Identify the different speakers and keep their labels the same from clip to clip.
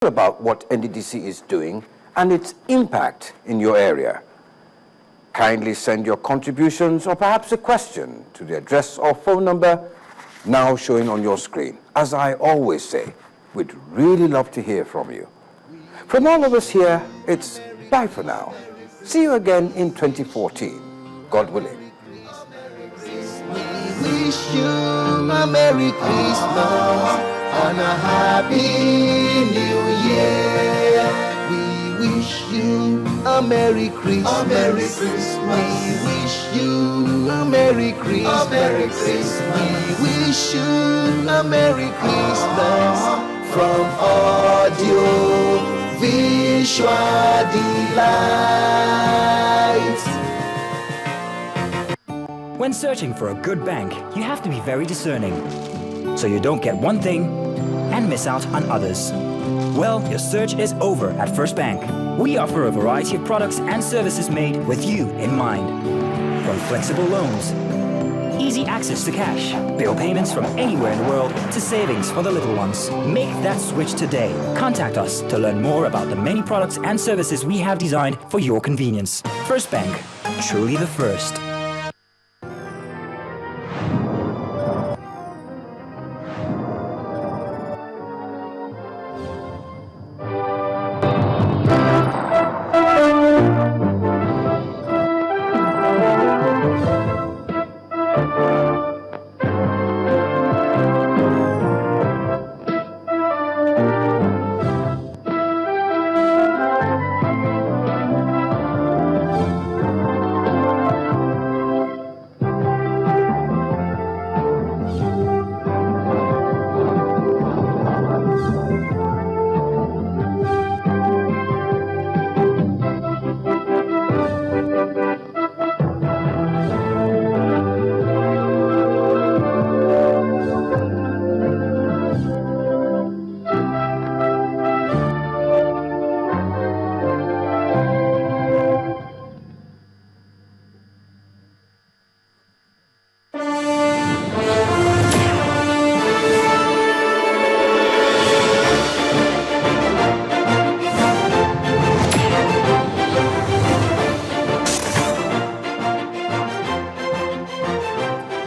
Speaker 1: about what NDDC is doing and its impact in your area. Kindly send your contributions or perhaps a question to the address or phone number now showing on your screen. As I always say, we'd really love to hear from you. From all of us here, it's bye for now. See you again in 2014, God willing.
Speaker 2: We wish you a Merry Christmas and a Happy New Year. We wish you a Merry Christmas. A Merry Christmas. We wish you a Merry Christmas. A Merry Christmas. We wish you a Merry Christmas from Audio Visual Delights.
Speaker 3: When searching for a good bank, you have to be very discerning, so you don't get one thing and miss out on others. Well, your search is over at First Bank. We offer a variety of products and services made with you in mind. From flexible loans, easy access to cash, bill payments from anywhere in the world, to savings for the little ones. Make that switch today. Contact us to learn more about the many products and services we have designed for your convenience. First Bank, truly the first.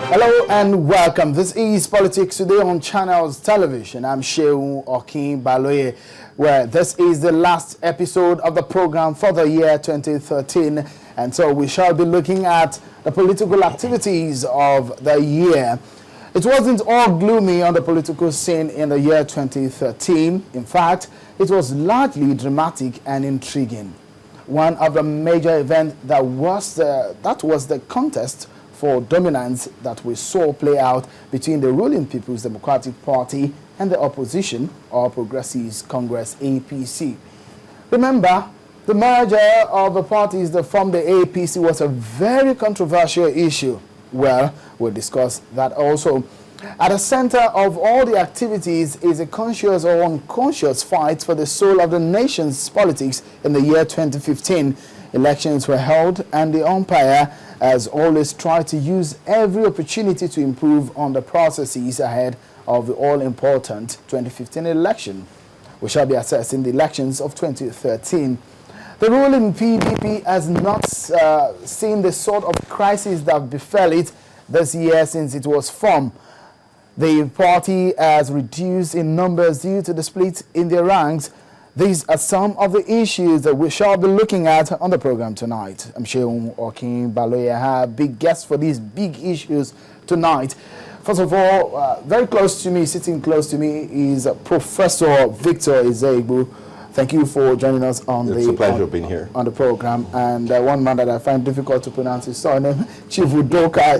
Speaker 4: Hello and welcome. This is Politics Today on Channels Television. I'm Shehu Okin Baloye, where this is the last episode of the program for the year 2013. And so we shall be looking at the political activities of the year. It wasn't all gloomy on the political scene in the year 2013. In fact, it was largely dramatic and intriguing. One of the major events that was the contest for dominance that we saw play out between the ruling People's Democratic Party and the opposition, All Progressives Congress, APC. Remember, the merger of the parties that formed the APC was a very controversial issue. Well, we'll discuss that also. At the center of all the activities is a conscious or unconscious fight for the soul of the nation's politics in the year 2015. Elections were held and the umpire has always tried to use every opportunity to improve on the processes ahead of the all-important 2015 election. We shall be assessing the elections of 2013. The ruling PDP has not seen the sort of crisis that befell it this year since it was formed. The party has reduced in numbers due to the split in their ranks. These are some of the issues that we shall be looking at on the program tonight. I'm Shehu Okin Baloye. I have big guests for these big issues tonight. First of all, very close to me, sitting close to me, is Professor Victor Ezegbu. Thank you for joining us on
Speaker 5: It's a pleasure being here
Speaker 4: on the program. And one man that I find difficult to pronounce his surname, Chivudoka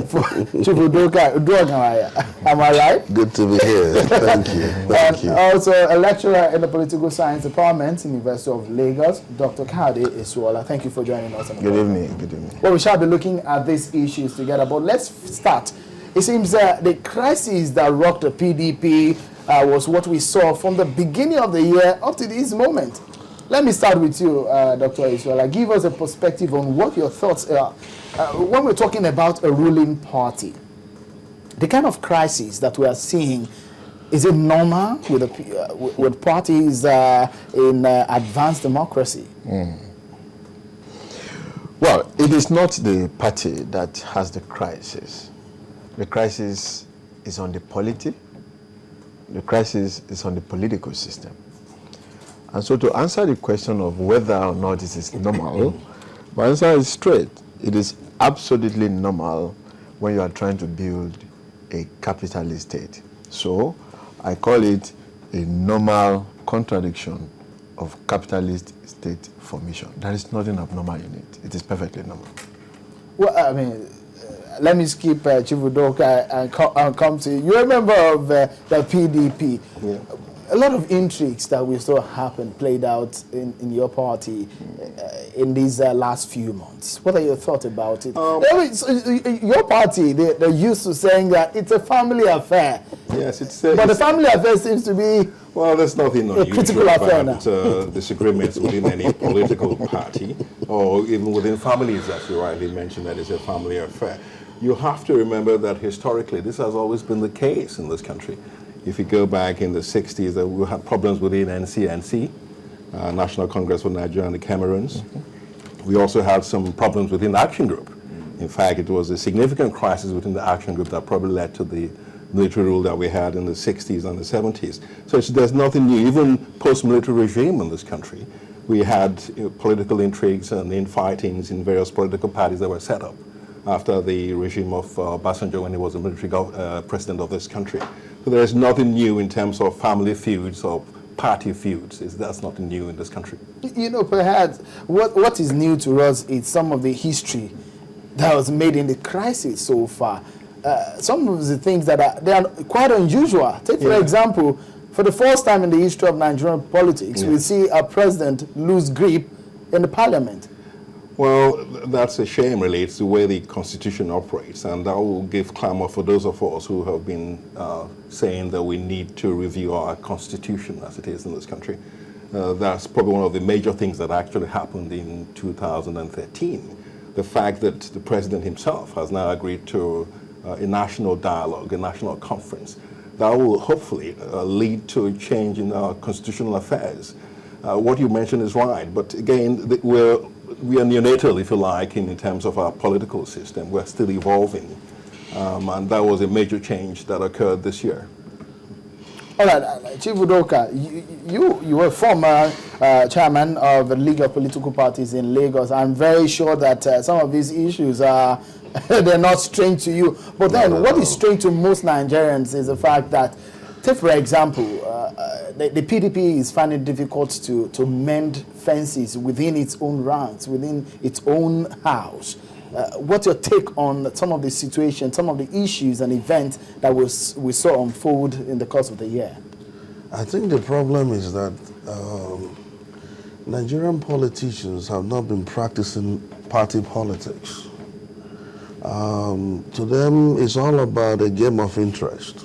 Speaker 4: Uduagaya. Am I right?
Speaker 5: Good to be here. Thank you. Thank you.
Speaker 4: Also a lecturer in the Political Science Department, University of Lagos, Dr. Kade Isuola. Thank you for joining us.
Speaker 5: Good evening. Good evening.
Speaker 4: Well, we shall be looking at these issues together, but let's start. It seems the crisis that rocked the PDP was what we saw from the beginning of the year up to this moment. Let me start with you, Dr. Isuola. Give us a perspective on what your thoughts are when we're talking about a ruling party. The kind of crisis that we are seeing Is it normal with parties in advanced democracy?
Speaker 5: Well, it is not the party that has the crisis. The crisis is on the polity. The crisis is on the political system. And so to answer the question of whether or not it is normal, my answer is straight. It is absolutely normal when you are trying to build a capitalist state. So I call it a normal contradiction of capitalist state formation. There is nothing abnormal in it. It is perfectly normal.
Speaker 4: Well, I mean, let me skip Chief Udoka and come to you. You're a member of the PDP.
Speaker 5: Yeah.
Speaker 4: A lot of intrigues that we saw happen played out in your party in these last few months. What are your thoughts about it? Your party, they're used to saying that it's a family affair.
Speaker 5: Yes, it's
Speaker 4: but the family affair seems to be
Speaker 5: there's nothing
Speaker 4: a critical affair now.
Speaker 5: Disagreements within any political party or even within families, as you rightly mentioned, that is a family affair. You have to remember that historically this has always been the case in this country. If you go back in the 60s, we had problems within NCNC, National Congress for Nigeria and the Cameroons. We also had some problems within the Action Group. In fact, it was a significant crisis within the Action Group that probably led to the military rule that we had in the 60s and the 70s. So there's nothing new. Even post-military regime in this country, we had political intrigues and infightings in various political parties that were set up after the regime of Obasanjo when he was the military president of this country. So there is nothing new in terms of family feuds or party feuds. That's nothing new in this country.
Speaker 4: You know, perhaps what is new to us is some of the history that was made in the crisis so far. Some of the things that they are quite unusual. Take, for example, for the first time in the history of Nigerian politics, we see a president lose grip in the parliament.
Speaker 5: Well, that's a shame, really. It's the way the Constitution operates, and that will give clamor for those of us who have been saying that we need to review our Constitution as it is in this country. That's probably one of the major things that actually happened in 2013. The fact that the president himself has now agreed to a national dialogue, a national conference, that will hopefully lead to a change in our constitutional affairs. What you mentioned is right, but again, we are neonatal, if you like, in terms of our political system. We're still evolving, and that was a major change that occurred this year.
Speaker 4: All right, Chief Udoka, you were former chairman of the League of Political Parties in Lagos. I'm very sure that some of these issues are they're not strange to you. But then, what is strange to most Nigerians is the fact that, take for example, the PDP is finding it difficult to mend fences within its own ranks, within its own house. What's your take on some of the situations, some of the issues and events that we saw unfold in the course of the year?
Speaker 6: I think the problem is that Nigerian politicians have not been practicing party politics. To them, it's all about a game of interest.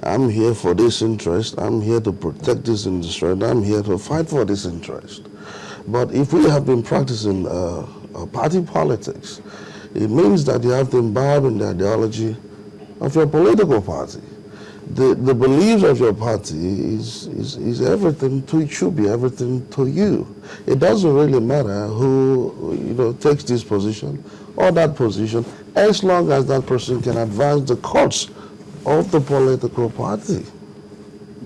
Speaker 6: I'm here for this interest, I'm here to protect this interest, I'm here to fight for this interest. But if we have been practicing party politics, it means that you have to imbibe in the ideology of your political party. The beliefs of your party is everything to, it should be everything to you. It doesn't really matter who takes this position or that position, as long as that person can advance the cause of the political party,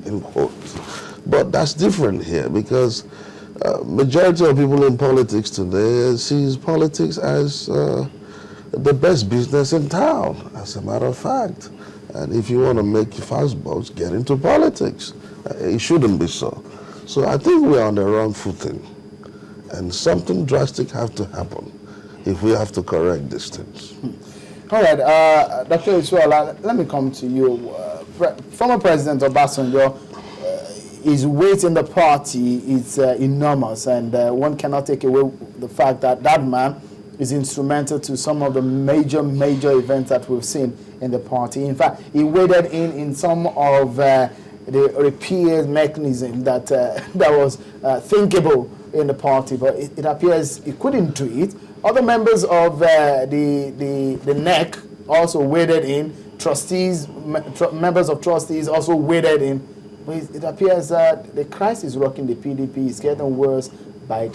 Speaker 6: in quotes. But that's different here because majority of people in politics today sees politics as the best business in town, as a matter of fact. And if you want to make fast bucks, get into politics. It shouldn't be so. So I think we're on the wrong footing. And something drastic has to happen if we have to correct these things.
Speaker 4: All right, Dr. Isuala, let me come to you. Former President Obasanjo, his weight in the party is enormous, and one cannot take away the fact that that man is instrumental to some of the major events that we've seen in the party. In fact, he waded in some of the repeal mechanism that was thinkable in the party, but it appears he couldn't do it. Other members of the NEC also waded in, trustees, members of trustees also waded in. But it appears that the crisis rocking the PDP is getting worse by the